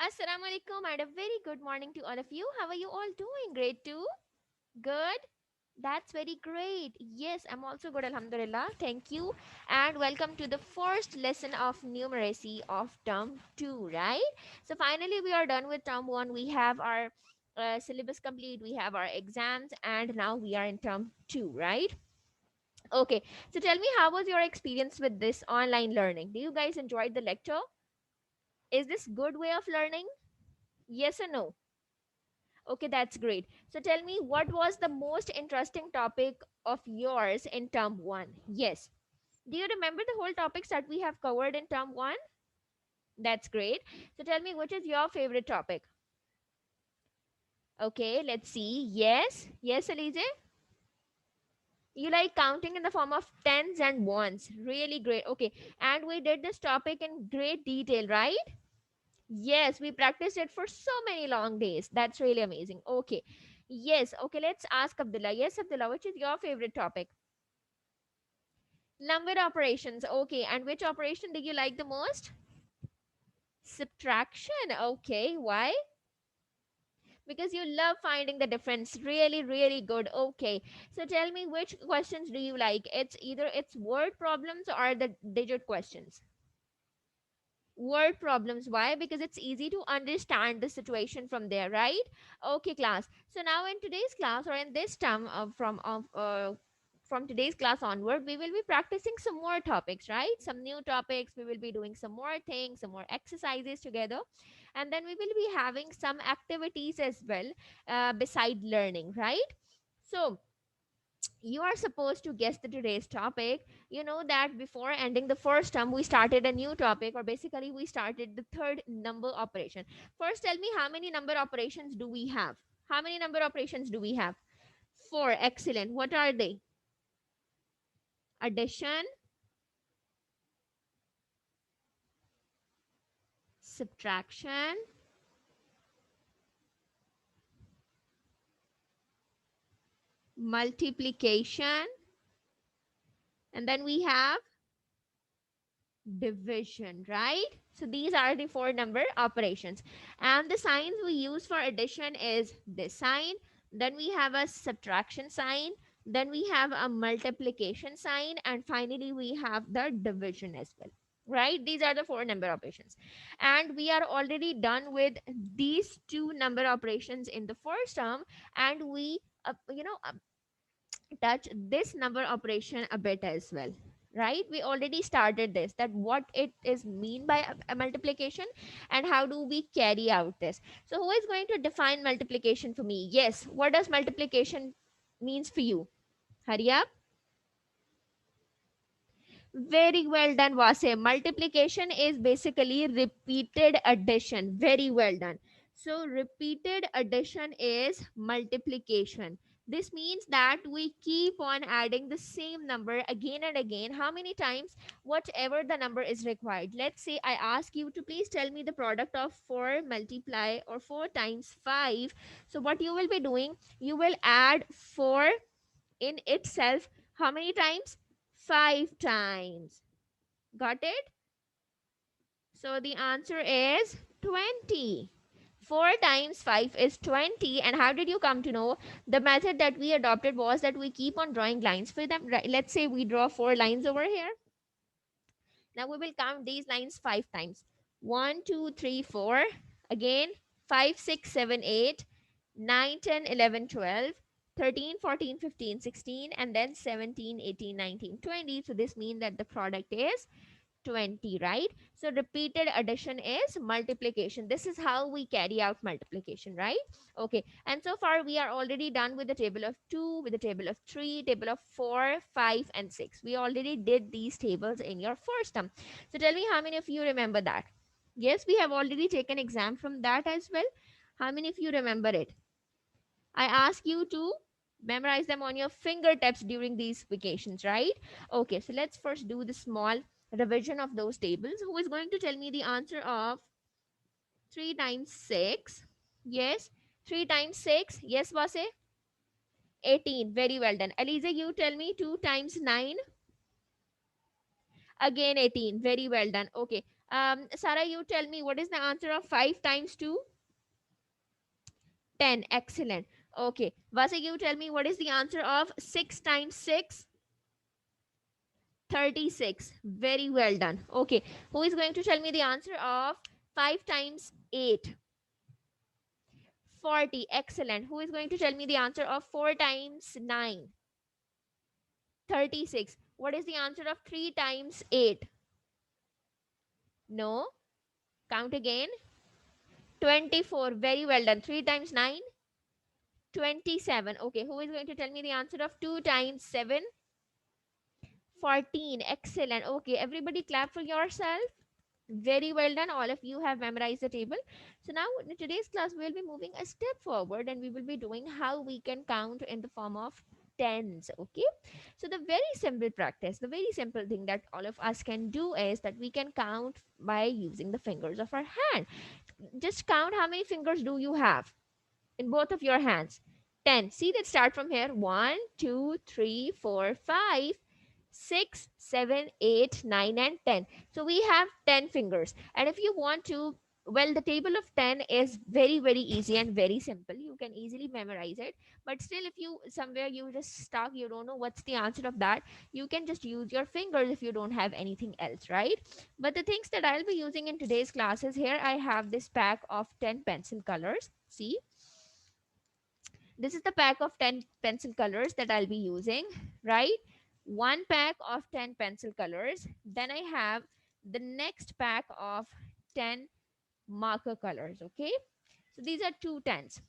Assalamu alaikum and a very good morning to all of you. How are you all doing? Great too? Good? That's very great. Yes, I'm also good, Alhamdulillah. Thank you. And welcome to the first lesson of numeracy of term 2, right? So, finally, we are done with term 1. We have our syllabus complete, we have our exams, and now we are in term 2, right? Okay, so tell me, how was your experience with this online learning? Do you guys enjoy the lecture? Is this good way of learning? Yes or no? Okay, that's great. So tell me, what was the most interesting topic of yours in term one? Yes. Do you remember the whole topics that we have covered in term one? That's great. So tell me, which is your favorite topic? Okay, let's see. Yes. Yes, Alize? You like counting in the form of tens and ones. Really great. Okay. And we did this topic in great detail, right? Yes, we practiced it for so many long days. That's really amazing. Okay. Yes. Okay, let's ask Abdullah. Yes, Abdullah, which is your favorite topic? Number operations. Okay. And which operation do you like the most? Subtraction. Okay. Why? Because you love finding the difference. Really, really good. Okay. So tell me, which questions do you like? It's word problems or the digit questions? Word problems. Why? Because it's easy to understand the situation from there, right? Okay, class. So now in today's class, or in this term from today's class onward, we will be practicing some more topics, right? Some new topics. We will be doing some more things, some more exercises together, and then we will be having some activities as well, beside learning, right? So you are supposed to guess the today's topic. You know that before ending the first term, we started a new topic, or basically we started the third number operation. First, tell me, how many number operations do we have? How many number operations do we have? Four. Excellent. What are they? Addition, subtraction, multiplication, and then we have division, right? So these are the four number operations. And the signs we use for addition is this sign. Then we have a subtraction sign. Then we have a multiplication sign. And finally, we have the division as well. Right? These are the four number operations. And we are already done with these two number operations in the first term. And we, touch this number operation a bit as well, right? We already started this, that what it is mean by a multiplication, and how do we carry out this. So who is going to define multiplication for me? Yes, what does multiplication means for you? Hurry up. Very well done, Wase. Multiplication is basically repeated addition. Very well done. So, repeated addition is multiplication. This means that we keep on adding the same number again and again. How many times? Whatever the number is required. Let's say I ask you to please tell me the product of 4 multiply or 4 times 5. So, what you will be doing, you will add 4 in itself. How many times? 5 times. Got it? So the answer is 20. 4 times 5 is 20. And how did you come to know? The method that we adopted was that we keep on drawing lines for them. Right? Let's say we draw 4 lines over here. Now we will count these lines 5 times. 1, 2, 3, 4. Again, 5, 6, 7, 8, 9, 10, 11, 12, 13, 14, 15, 16, and then 17, 18, 19, 20. So this means that the product is 20, right? So repeated addition is multiplication. This is how we carry out multiplication, right? Okay. And so far we are already done with the table of 2, with the table of 3, table of 4, 5, and 6. We already did these tables in your first term. So tell me, how many of you remember that? Yes, we have already taken exam from that as well. How many of you remember it? I ask you to memorize them on your fingertips during these vacations, right? Okay, so let's first do the small revision of those tables. Who is going to tell me the answer of 3 times 6? Yes. 3 times 6? Yes, Vase? 18. Very well done. Aliza, you tell me 2 times 9? Again 18. Very well done. Okay. Sarah, you tell me what is the answer of 5 times 2? 10. Excellent. Okay. Vasa, you tell me what is the answer of 6 times 6? 36. Very well done. Okay. Who is going to tell me the answer of 5 times 8? 40. Excellent. Who is going to tell me the answer of 4 times 9? 36. What is the answer of 3 times 8? No. Count again. 24. Very well done. 3 times 9? 27. Okay. Who is going to tell me the answer of 2 times 7? 14. Excellent. Okay. Everybody clap for yourself. Very well done. All of you have memorized the table. So now in today's class, we'll be moving a step forward and we will be doing how we can count in the form of tens. Okay. So the very simple practice, the very simple thing that all of us can do is that we can count by using the fingers of our hand. Just count how many fingers do you have in both of your hands. 10. See, let's start from here. 1, 2, 3, 4, 5, 6, 7, 8, 9, and 10. So we have 10 fingers. And if you want to, well, the table of 10 is very, very easy and very simple. You can easily memorize it. But still, if you somewhere you just stuck, you don't know what's the answer of that, you can just use your fingers if you don't have anything else, right? But the things that I'll be using in today's classes, here I have this pack of 10 pencil colors. See, this is the pack of 10 pencil colors that I'll be using, right? One pack of 10 pencil colors. Then I have the next pack of 10 marker colors, okay? So these are two tens.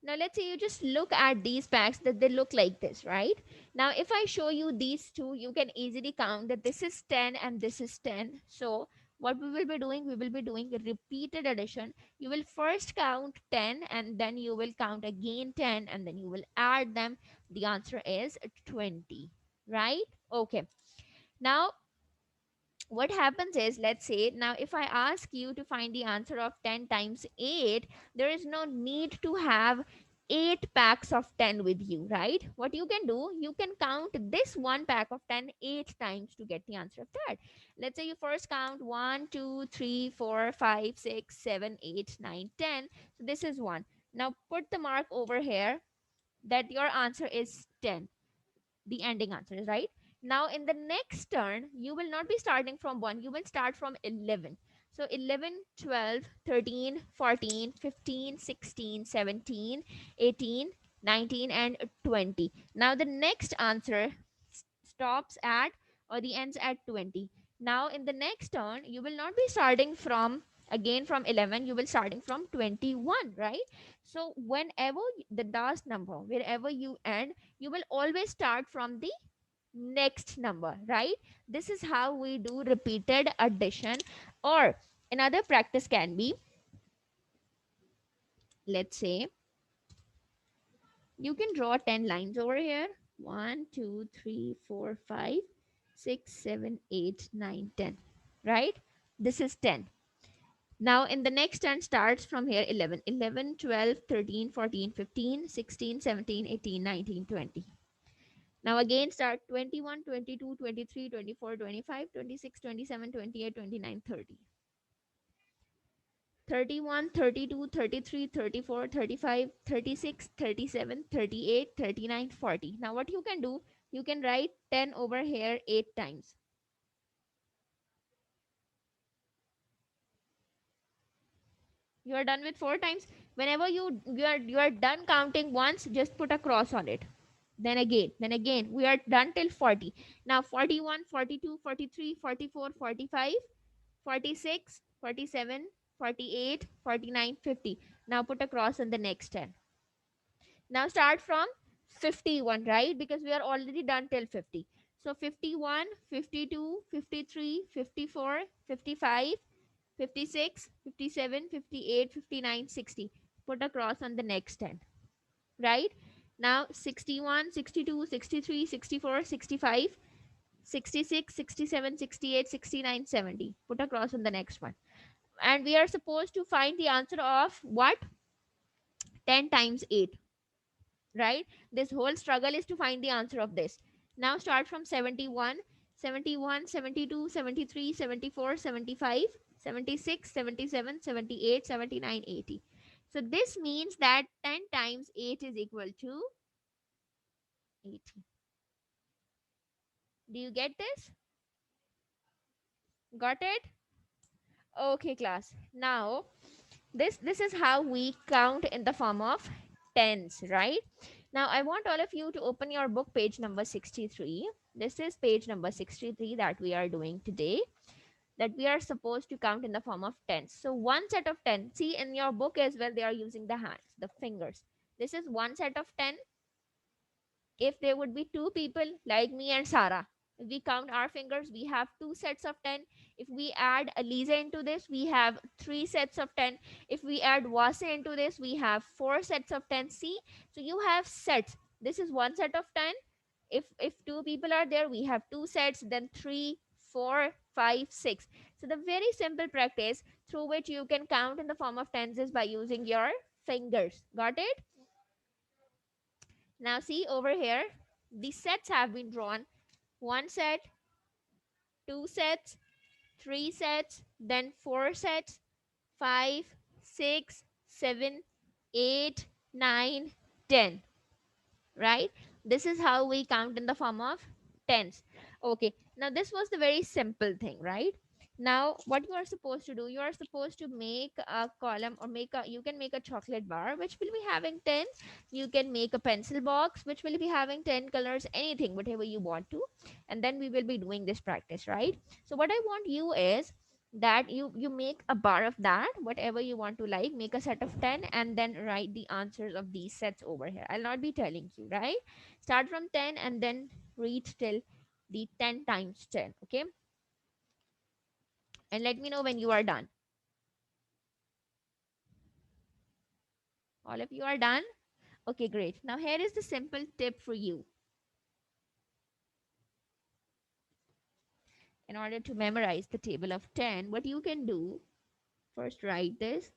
Now let's say you just look at these packs that they look like this, right? Now if I show you these two, you can easily count that this is 10 and this is 10. So what we will be doing, we will be doing a repeated addition. You will first count 10 and then you will count again 10 and then you will add them. The answer is 20, right? Okay. Now what happens is, let's say now if I ask you to find the answer of 10 times 8, there is no need to have 8 packs of 10 with you, right? What you can do, you can count this one pack of 10 8 times to get the answer of that. Let's say you first count 1 2 3 4 5 6 7 8 9 10. So this is 1. Now put the mark over here that your answer is 10. The ending answer is right. Now in the next turn, you will not be starting from 1, you will start from 11. So 11, 12, 13, 14, 15, 16, 17, 18, 19, and 20. Now the next answer stops at, or the ends at 20. Now in the next turn, you will not be starting from again from 11, you will starting from 21, right? So whenever the last number, wherever you end, you will always start from the next number, right? This is how we do repeated addition. Or another practice can be, let's say you can draw 10 lines over here. 1 2 3 4 5 6 7 8 9 10, right? This is 10. Now in the next 10 starts from here. 11, 11, 12, 13, 14, 15, 16, 17, 18, 19, 20. Now again start 21, 22, 23, 24, 25, 26, 27, 28, 29, 30. 31, 32, 33, 34, 35, 36, 37, 38, 39, 40. Now what you can do, you can write 10 over here 8 times. You are done with 4 times. Whenever you are done counting once, just put a cross on it. Then again we are done till 40. Now 41, 42, 43, 44, 45, 46, 47, 48, 49, 50. Now put a cross on the next 10. Now start from 51, right? Because we are already done till 50. So 51, 52, 53, 54, 55, 56, 57, 58, 59, 60. Put a cross on the next 10, right? Now 61, 62, 63, 64, 65, 66, 67, 68, 69, 70. Put a cross on the next one. And we are supposed to find the answer of what? 10 times 8, right? This whole struggle is to find the answer of this. Now start from 71, 71, 72, 73, 74, 75, 76, 77, 78, 79, 80. So this means that 10 times 8 is equal to 80. Do you get this? Got it? Okay, class. Now, this is how we count in the form of tens, right? Now, I want all of you to open your book page number 63. This is page number 63 that we are doing today, that we are supposed to count in the form of tens. So one set of 10, see in your book as well, they are using the hands, the fingers. This is one set of 10. If there would be two people like me and Sarah, if we count our fingers, we have two sets of 10. If we add Aliza into this, we have three sets of 10. If we add Wase into this, we have four sets of 10. See, so you have sets. This is one set of 10. If two people are there, we have two sets, then three, four, five, six. So the very simple practice through which you can count in the form of tens is by using your fingers. Got it? Now see over here, the sets have been drawn. One set, two sets, three sets, then four sets, five, six, seven, 8, 9, 10. Right? This is how we count in the form of tens. Okay, now this was the very simple thing, right? Now what you are supposed to do, you are supposed to make a column, or make a, you can make a chocolate bar which will be having 10. You can make a pencil box which will be having 10 colors, anything, whatever you want to. And then we will be doing this practice, right? So what I want you is that you make a bar of that, whatever you want to, like make a set of 10 and then write the answers of these sets over here. I'll not be telling you, right? Start from 10 and then reach till the 10 times 10. Okay, and let me know when you are done. All of you are done? Okay, great. Now here is the simple tip for you. In order to memorize the table of 10, what you can do, first write this.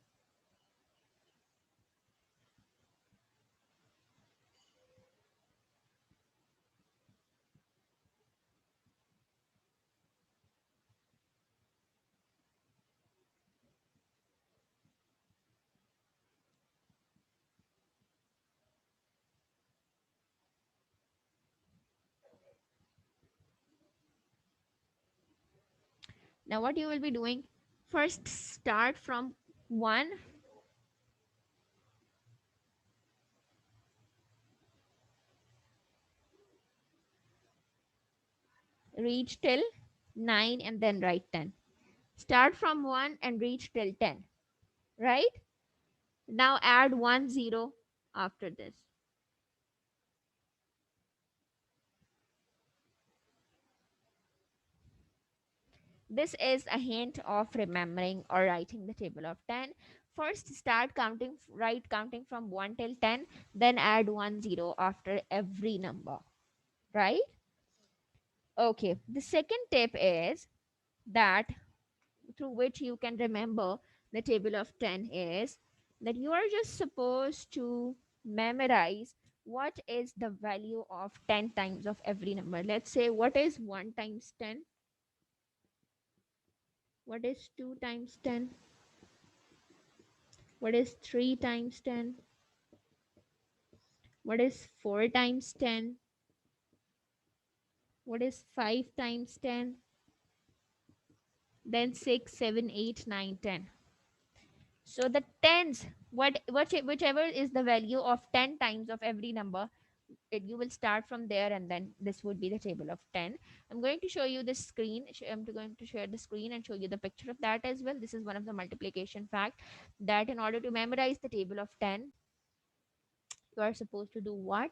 Now what you will be doing, first start from 1, reach till 9 and then write 10. Start from 1 and reach till 10, right? Now add 1 0 after this. This is a hint of remembering or writing the table of 10. First start counting, right, counting from 1 till 10, then add 1 0 after every number, right? Okay, the second tip is that through which you can remember the table of 10 is that you are just supposed to memorize what is the value of 10 times of every number. Let's say, what is 1 times 10? What is 2 times 10? What is 3 times 10? What is 4 times 10? What is 5 times 10? Then 6, 7, 8, 9, 10. So the tens, whichever is the value of 10 times of every number, you will start from there, and then this would be the table of 10. I'm going to show you the screen. I'm going to share the screen and show you the picture of that as well. This is one of the multiplication fact, that in order to memorize the table of 10, you are supposed to do what?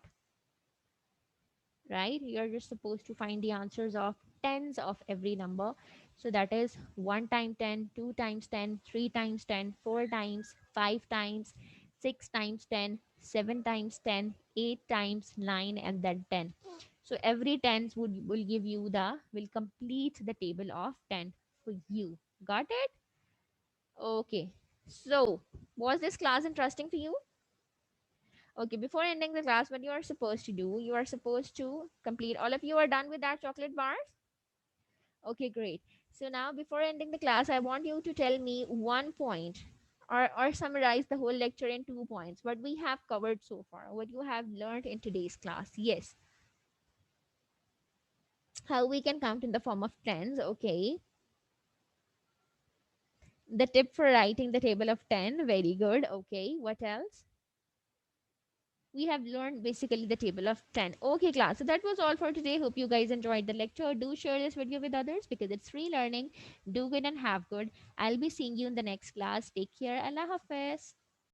Right, you're just supposed to find the answers of tens of every number. So that is 1 times 10, 2 times 10, 3 times 10, 4 times, 5 times, 6 times 10, 7 times 10, 8 times 9, and then 10. So every tens will give you the, will complete the table of 10 for you. Got it? Okay, so was this class interesting for you? Okay, before ending the class, what you are supposed to do, you are supposed to complete, all of you are done with that chocolate bars? Okay, great. So now, before ending the class, I want you to tell me one point, or summarize the whole lecture in 2 points. What we have covered so far, what you have learned in today's class. Yes, how we can count in the form of tens. Okay. The tip for writing the table of 10. Very good. Okay. What else? We have learned basically the table of 10. Okay, class. So that was all for today. Hope you guys enjoyed the lecture. Do share this video with others because it's free learning. Do good and have good. I'll be seeing you in the next class. Take care. Allah Hafiz.